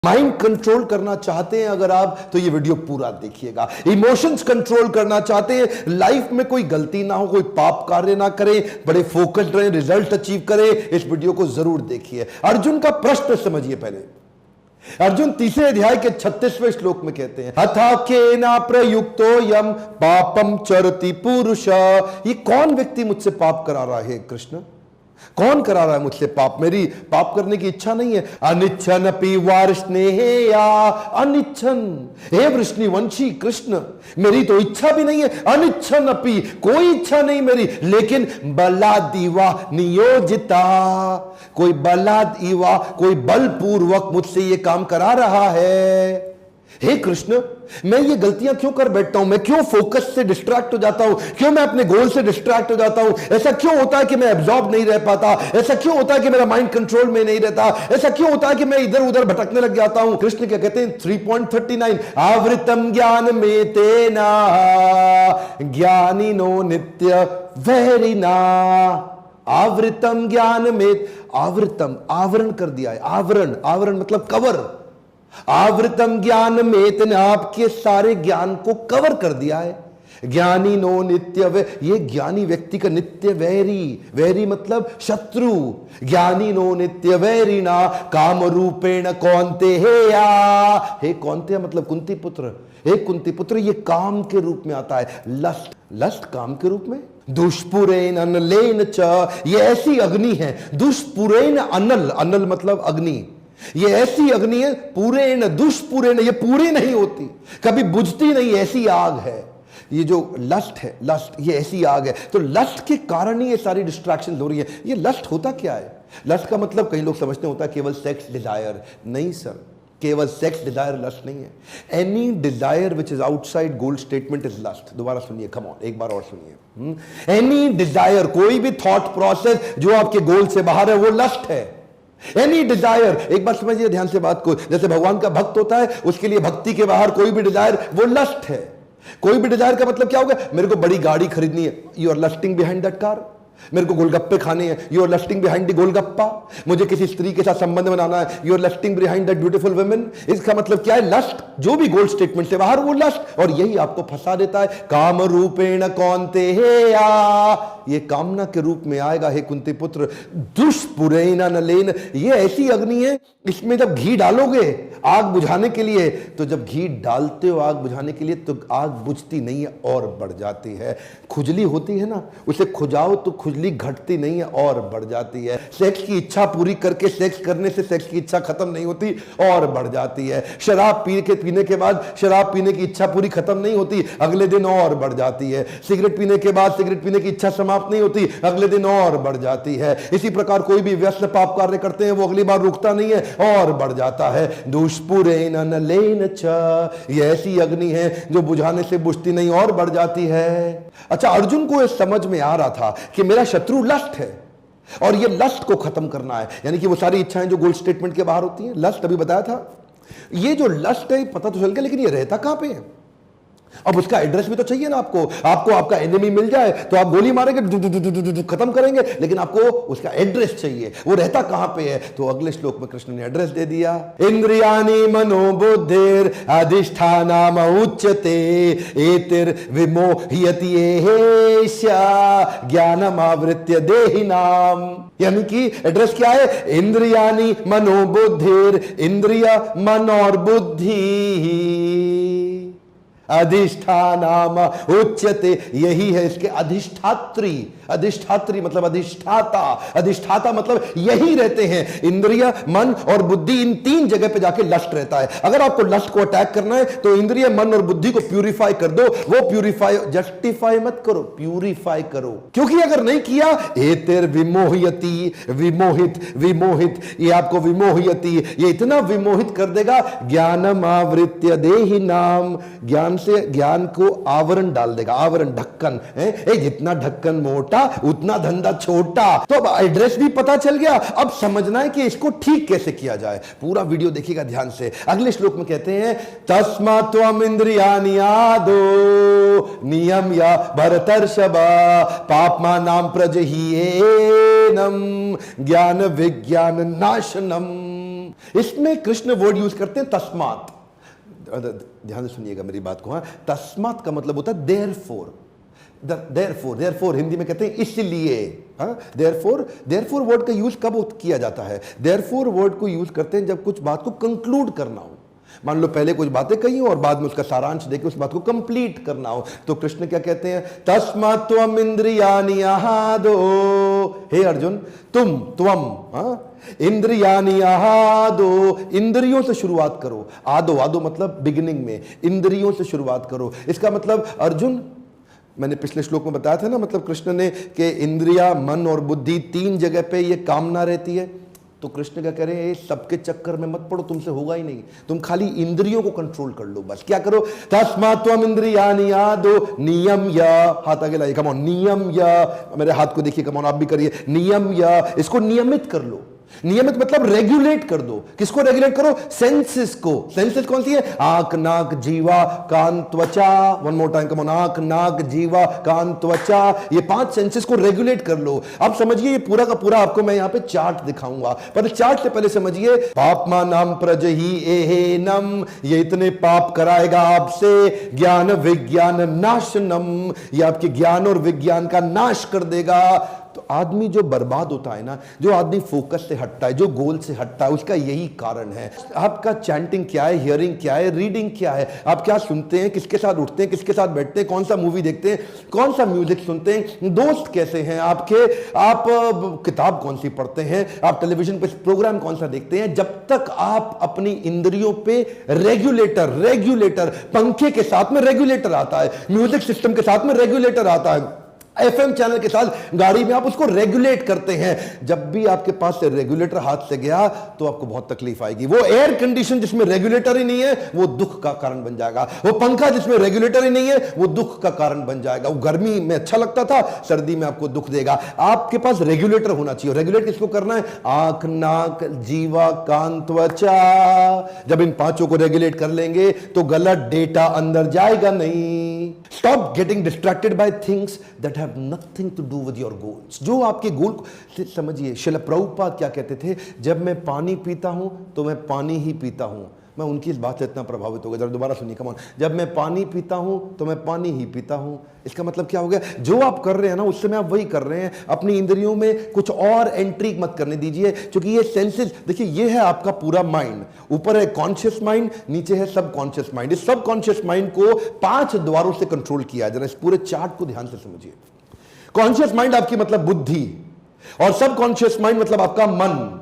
Mind control करना चाहते हैं अगर आप, तो ये वीडियो पूरा देखिएगा। इमोशंस कंट्रोल करना चाहते हैं, लाइफ में कोई गलती ना हो, कोई पाप कार्य ना करें, बड़े फोकस्ड रहें, रिजल्ट अचीव करें, इस वीडियो को जरूर देखिए। अर्जुन का प्रश्न समझिए पहले। अर्जुन तीसरे अध्याय के 36वें श्लोक में कहते हैं, अथा केना प्रयुक्तो यम पापम चरति पुरुष। ये कौन व्यक्ति मुझसे पाप करा रहा है कृष्ण? कौन करा रहा है मुझसे पाप? मेरी पाप करने की इच्छा नहीं है। अनिच्छन अपि वार्ष्णेया, अनिच्छन, हे वृष्णिवंशी कृष्ण, मेरी तो इच्छा भी नहीं है। अनिच्छन अपि, कोई इच्छा नहीं मेरी, लेकिन बलादिवा नियोजिता, कोई बलादिवा, कोई बलपूर्वक मुझसे ये काम करा रहा है। हे कृष्ण, मैं ये गलतियां क्यों कर बैठता हूं? मैं क्यों फोकस से डिस्ट्रैक्ट हो जाता हूं? क्यों मैं अपने गोल से डिस्ट्रैक्ट हो जाता हूं? ऐसा क्यों होता है कि मैं एब्जॉर्ब नहीं रह पाता? ऐसा क्यों होता है कि मेरा माइंड कंट्रोल में नहीं रहता? ऐसा क्यों होता है कि मैं इधर उधर भटकने लग जाता हूं? कृष्ण क्या कहते हैं 3.39, आवृतम ज्ञान में तेना ज्ञानिनो नित्य वैरिना। आवृतम ज्ञान में, आवृतम आवरण कर दिया है। आवरण, आवरण मतलब कवर। आवृतम ज्ञान में तेने आपके सारे ज्ञान को कवर कर दिया है। ज्ञानी नो नित्य वे, ये ज्ञानी व्यक्ति का नित्य वैरी, वैरी मतलब शत्रु। ज्ञानी नो नित्य वैरिणा काम रूपेण कौन्ते हेया, हे कौन्ते मतलब कुंती पुत्र, हे कुंती पुत्र, ये काम के रूप में आता है। लस्ट, लस्ट काम के रूप में। दुष्पुरेन अनलेन च, ये ऐसी अग्नि है। दुष्पुरेन अनल, अनल मतलब अग्नि, ये ऐसी अग्नि है, पूरे न दुष्पूरे न, ये पूरी नहीं होती, कभी बुझती नहीं, ऐसी आग है। ये जो लस्ट है, लस्ट, ये ऐसी आग है। तो लस्ट के कारण ही ये सारी डिस्ट्रैक्शन हो रही है। ये लस्ट होता क्या है? लस्ट का मतलब कई लोग समझते होता है केवल सेक्स डिजायर। नहीं सर, केवल सेक्स डिजायर लस्ट नहीं है। Any desire which is outside goal statement is lust. दोबारा सुनिए, कम ऑन, एक बार और सुनिए। एनी डिजायर, कोई भी थॉट प्रोसेस जो आपके गोल से बाहर है, वो लस्ट है। एनी डिजायर, एक बार समझिए ध्यान से बात को, जैसे भगवान का भक्त होता है, उसके लिए भक्ति के बाहर कोई भी डिजायर वो लस्ट है। कोई भी डिजायर का मतलब क्या होगा? मेरे को बड़ी गाड़ी खरीदनी है, you are lusting behind that car. मेरे को गोलगप्पे खाने हैं, you are lusting behind the golgappa. मुझे किसी स्त्री के साथ संबंध बनाना है, you are lusting behind that beautiful women. इसका मतलब क्या है? लस्ट, जो भी गोल स्टेटमेंट से बाहर वो लस्ट, और यही आपको फंसा देता है। काम रूपेण कौन्ते हेया, ये कामना के रूप में आएगा हे कुंती पुत्र। दुष्पुरेन नलेन, ये ऐसी अग्नि है, इसमें जब घी डालोगे आग बुझाने के लिए, तो जब घी डालते हो आग बुझाने के लिए, तो आग बुझती नहीं है और बढ़ जाती है। खुजली होती है ना, उसे खुजाओ तो खुजली घटती नहीं है और बढ़ जाती है। सेक्स की इच्छा पूरी करके सेक्स करने से सेक्स की इच्छा खत्म नहीं होती और बढ़ जाती है। शराब पीने के बाद शराब पीने की इच्छा पूरी खत्म नहीं होती, अगले दिन और बढ़ जाती है। सिगरेट पीने के बाद सिगरेट पीने की इच्छा समाप्त नहीं होती, अगले दिन और बढ़ जाती है। इसी प्रकार कोई भी व्यस्त पाप कार्य करते हैं, वो अगली बार रुकता नहीं है और बढ़ जाता है। दुष्पुरेन अनलेन च, ये ऐसी अग्नि है जो बुझाने से बुझती नहीं और बढ़ जाती है। अच्छा, अर्जुन को यह समझ में आ रहा था कि मेरा शत्रु लस्ट है और ये लस्ट को खत्म करना है, यानी कि वो सारी इच्छाएं जो गोल स्टेटमेंट के बाहर होती हैं। लस्ट अभी बताया था, ये जो लस्ट है पता तो चल गया, लेकिन ये रहता कहां पे है? अब उसका एड्रेस भी तो चाहिए ना आपको। आपको आपका एनिमी मिल जाए तो आप गोली मारेंगे, खत्म करेंगे, लेकिन आपको उसका एड्रेस चाहिए, वो रहता कहां पे है? तो अगले श्लोक में कृष्ण ने एड्रेस दे दिया। इंद्रियाणि मनोबुद्धिर अधिष्ठानम उच्यते एतिर विमोह्यति एषा ज्ञानम आवृत्य देहिनाम। यानी कि एड्रेस क्या है? इंद्रियाणि मनोबुद्धिर, इंद्रिय मन और बुद्धि, अधिष्ठानाम उच्यते, यही है इसके अधिष्ठात्री। अधिष्ठात्री मतलब अधिष्ठाता, अधिष्ठाता मतलब यही रहते हैं। इंद्रिय, मन और बुद्धि, इन तीन जगह पे जाके लस्ट रहता है। अगर आपको लस्ट को अटैक करना है तो इंद्रिय, मन और बुद्धि को प्यूरिफाई कर दो। वो प्यूरिफाई, जस्टिफाई मत करो, प्यूरिफाई करो, क्योंकि अगर नहीं किया, एतिर विमोहयति, विमोहित, विमोहित, ये आपको विमोहयति, ये इतना विमोहित कर देगा, ज्ञानम आवृत्य देहिनाम, ज्ञान से ज्ञान को आवरण डाल देगा। आवरण, ढक्कन है, जितना ढक्कन मोटा उतना धंधा छोटा। तो अब एड्रेस भी पता चल गया, अब समझना है कि इसको ठीक कैसे किया जाए। पूरा वीडियो देखिएगा ध्यान से। अगले श्लोक में कहते हैं, तस्मात् त्वम इंद्रियाणि आदो नियम या भरतर्षभ पापमानां प्रजह्येनम ज्ञान विज्ञान नाशनम। इसमें कृष्ण वर्ड यूज करते हैं तस्मात। ध्यान से सुनिएगा मेरी बात को। हाँ, तस्मात का मतलब होता है देयरफॉर। देयरफॉर हिंदी में कहते हैं इसलिए। देयरफॉर वर्ड का यूज कब किया जाता है? देयरफॉर वर्ड को यूज करते हैं जब कुछ बात को कंक्लूड करना हो। मान लो पहले कुछ बातें कही हो और बाद में उसका सारांश देके उस बात को कंप्लीट करना हो, तो कृष्ण क्या कहते हैं? तस्मात् त्वम इंद्रियाणि आहादो। हे अर्जुन, त्वम इंद्रियाणि आहादो, इंद्रियों से शुरुआत करो। आदो मतलब बिगिनिंग में, इंद्रियों से शुरुआत करो। इसका मतलब अर्जुन, मैंने पिछले श्लोक में बताया था ना, मतलब कृष्ण ने कि इंद्रिया, मन और बुद्धि, तीन जगह पे ये कामना रहती है। तो कृष्ण क्या कह रहे हैं? सबके चक्कर में मत पड़ो, तुमसे होगा ही नहीं। तुम खाली इंद्रियों को कंट्रोल कर लो बस। क्या करो? तस्मात् त्वम इंद्रियाणि आहादो नियम्य, हाथ आगे लाइए, कम ऑन, नियम्य। मेरे हाथ को देखिए, कम ऑन, आप भी करिए, नियम्य। इसको नियमित कर लो। नियमित मतलब रेगुलेट कर दो। किसको रेगुलेट करो? सेंसेस को। सेंसेस कौन सी है? आंख, नाक, जीवा, कान, त्वचा। One more time, come on, आंख, नाक, जीवा, कान, त्वचा। ये 5 सेंसेस को रेगुलेट कर लो। अब समझिए, ये पूरा का पूरा आपको मैं यहां पे चार्ट दिखाऊंगा, पर चार्ट से पहले समझिए, पापमानं प्रजहि एहेनम, ये इतने पाप कराएगा आपसे। ज्ञान विज्ञान नाशनम, ये आपके ज्ञान और विज्ञान का नाश कर देगा। तो आदमी जो बर्बाद होता है ना, जो आदमी फोकस से हटता है, जो गोल से हटता है, उसका यही कारण है। आपका चैंटिंग क्या है, हियरिंग क्या है, रीडिंग क्या है, आप क्या सुनते हैं, किसके साथ उठते हैं, किसके साथ बैठते हैं, कौन सा मूवी देखते हैं, कौन सा म्यूजिक सुनते हैं, दोस्त कैसे हैं आपके, आप किताब कौन सी पढ़ते हैं, आप टेलीविजन पे प्रोग्राम कौन सा देखते हैं। जब तक आप अपनी इंद्रियों पे रेगुलेटर, पंखे के साथ में रेगुलेटर आता है, म्यूजिक सिस्टम के साथ में रेगुलेटर आता है, एफएम चैनल के साथ गाड़ी में आप उसको रेगुलेट करते हैं। जब भी आपके पास से रेगुलेटर हाथ से गया तो आपको बहुत तकलीफ आएगी। वो एयर कंडीशन जिसमें रेगुलेटर ही नहीं है, वो दुख का कारण बन जाएगा। वो पंखा जिसमें रेगुलेटर ही नहीं है, वो दुख का कारण बन जाएगा। वो गर्मी में अच्छा लगता था, सर्दी में आपको दुख देगा। आपके पास रेगुलेटर होना चाहिए। रेगुलेट किसको करना है? आंख, नाक, जीवा, कान, त्वचा। जब इन 5 को रेगुलेट कर लेंगे तो गलत डेटा अंदर जाएगा नहीं। Stop getting distracted by things that have nothing to do with your goals. जो आपके गोल को समझिए। श्रील प्रभुपाद क्या कहते थे? जब मैं पानी पीता हूं तो मैं पानी ही पीता हूं। मैं उनकी इस बात से इतना प्रभावित हो गया। जरा दोबारा सुनिए, कम ऑन। जब मैं पानी पीता हूं तो मैं पानी ही पीता हूं। इसका मतलब क्या हो गया? जो आप कर रहे हैं ना, उस समय आप वही कर रहे हैं। अपनी इंद्रियों में कुछ और एंट्री मत करने दीजिए, क्योंकि ये सेंसेस, देखिए, ये है आपका पूरा माइंड। ऊपर है कॉन्शियस माइंड, नीचे है सब कॉन्शियस माइंड। इस सब कॉन्शियस माइंड को 5 द्वारों से कंट्रोल किया है। जरा इस पूरे चार्ट को ध्यान से समझिए। कॉन्शियस माइंड आपकी मतलब बुद्धि, और सब कॉन्शियस माइंड मतलब आपका मन।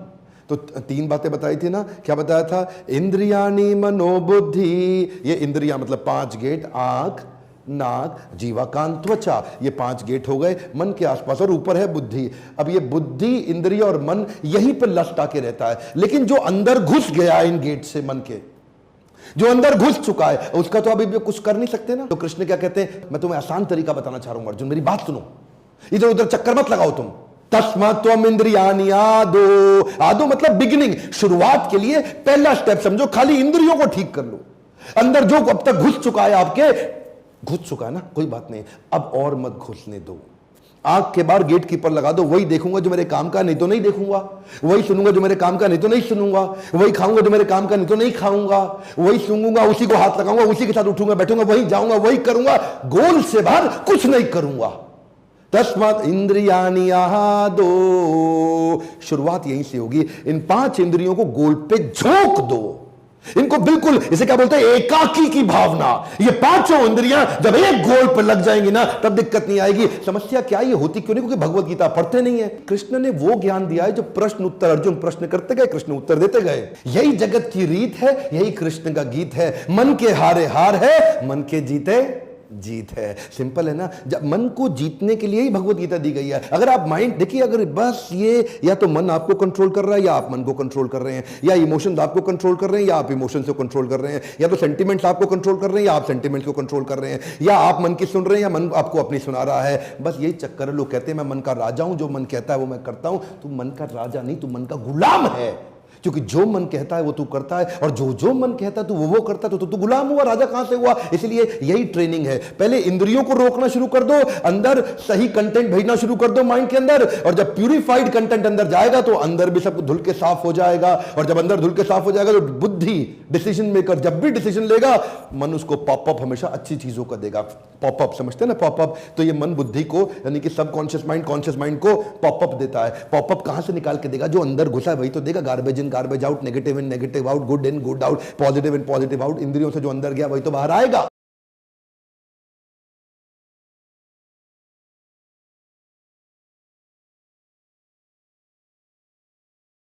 तो 3 बातें बताई थी ना। क्या बताया था? इंद्रियाणि मनोबुद्धि। ये इंद्रिया मतलब 5 गेट, आंख, नाक, जीवा, कान, त्वचा। ये 5 गेट हो गए मन के आसपास, और ऊपर है बुद्धि। अब ये बुद्धि, इंद्रिय और मन यहीं पर लस्ट आके रहता है। लेकिन जो अंदर घुस गया इन गेट से, मन के जो अंदर घुस चुका है, उसका तो अभी भी कुछ कर नहीं सकते ना। तो कृष्ण क्या कहते हैं? मैं तुम्हें आसान तरीका बताना चाह रहा हूं अर्जुन, मेरी बात सुनो, इधर उधर चक्कर मत लगाओ तुम। तस्मात् त्वम इंद्रियाणि आदो। आदो मतलब बिगिनिंग, शुरुआत के लिए पहला स्टेप समझो, खाली इंद्रियों को ठीक कर लो। अंदर जो अब तक घुस चुका है आपके, घुस चुका है ना, कोई बात नहीं, अब और मत घुसने दो। आंख के बाहर गेट कीपर लगा दो। वही देखूंगा जो मेरे काम का, नहीं तो नहीं देखूंगा। वही सुनूंगा जो मेरे काम का, नहीं तो नहीं सुनूंगा। वही खाऊंगा जो मेरे काम का, नहीं तो नहीं खाऊंगा। वही सूंघूंगा, उसी को हाथ लगाऊंगा, उसी के साथ उठूंगा, बैठूंगा, वही जाऊंगा, वही करूंगा। गोल से बाहर कुछ नहीं करूंगा। तस्मात् इंद्रियाणि आहादो। शुरुआत यहीं से होगी। इन 5 इंद्रियों को गोल पे झोंक दो। इनको बिल्कुल, इसे क्या बोलते हैं? एकाकी की भावना। ये 5 इंद्रियां जब एक गोल पर लग जाएंगी ना, तब दिक्कत नहीं आएगी। समस्या क्या ये होती क्यों नहीं? क्योंकि भगवत गीता पढ़ते नहीं है। कृष्ण ने वो ज्ञान दिया है जो प्रश्न उत्तर, अर्जुन प्रश्न करते गए, कृष्ण उत्तर देते गए। यही जगत की रीत है, यही कृष्ण का गीत है। मन के हारे हार है, मन के जीते जीत है। सिंपल है ना। जब मन को जीतने के लिए ही भगवत गीता दी गई है। अगर आप माइंड देखिए, अगर बस ये, या तो मन आपको कंट्रोल कर रहा है, या आप मन को कंट्रोल कर रहे हैं, या इमोशंस आपको कंट्रोल कर रहे हैं, या आप इमोशंस को कंट्रोल कर रहे हैं, या तो सेंटिमेंट्स आपको कंट्रोल कर रहे हैं, या आप सेंटिमेंट्स को कंट्रोल कर रहे हैं, या आप मन की सुन रहे हैं, या मन आपको अपनी सुना रहा है। बस यही चक्कर है। लोग कहते हैं मैं मन का राजा हूं, जो मन कहता है वो मैं करता हूं। तू मन का राजा नहीं, तू मन का गुलाम है। क्योंकि जो मन कहता है वो तू करता है, और जो जो मन कहता है तू वो करता है, तो तू गुलाम हुआ, राजा कहां से हुआ? इसलिए यही ट्रेनिंग है। पहले इंद्रियों को रोकना शुरू कर दो, अंदर सही कंटेंट भेजना शुरू कर दो माइंड के अंदर, और जब प्यूरिफाइड कंटेंट अंदर जाएगा तो अंदर भी सब धुल के साफ हो जाएगा। और जब अंदर धुल के साफ हो जाएगा तो बुद्धि, डिसीजन मेकर जब भी डिसीजन लेगा, मन उसको पॉपअप हमेशा अच्छी चीजों का देगा। पॉपअप समझते हैं ना, पॉपअप? तो ये मन बुद्धि को, यानी कि सबकॉन्शियस माइंड कॉन्शियस माइंड को पॉपअप देता है। पॉपअप कहां से निकाल के देगा? जो अंदर घुसा है वही तो देगा। Garbage in garbage out, negative in negative out, good in good out, positive in positive out. इंद्रियों से जो अंदर गया वही तो बाहर आएगा।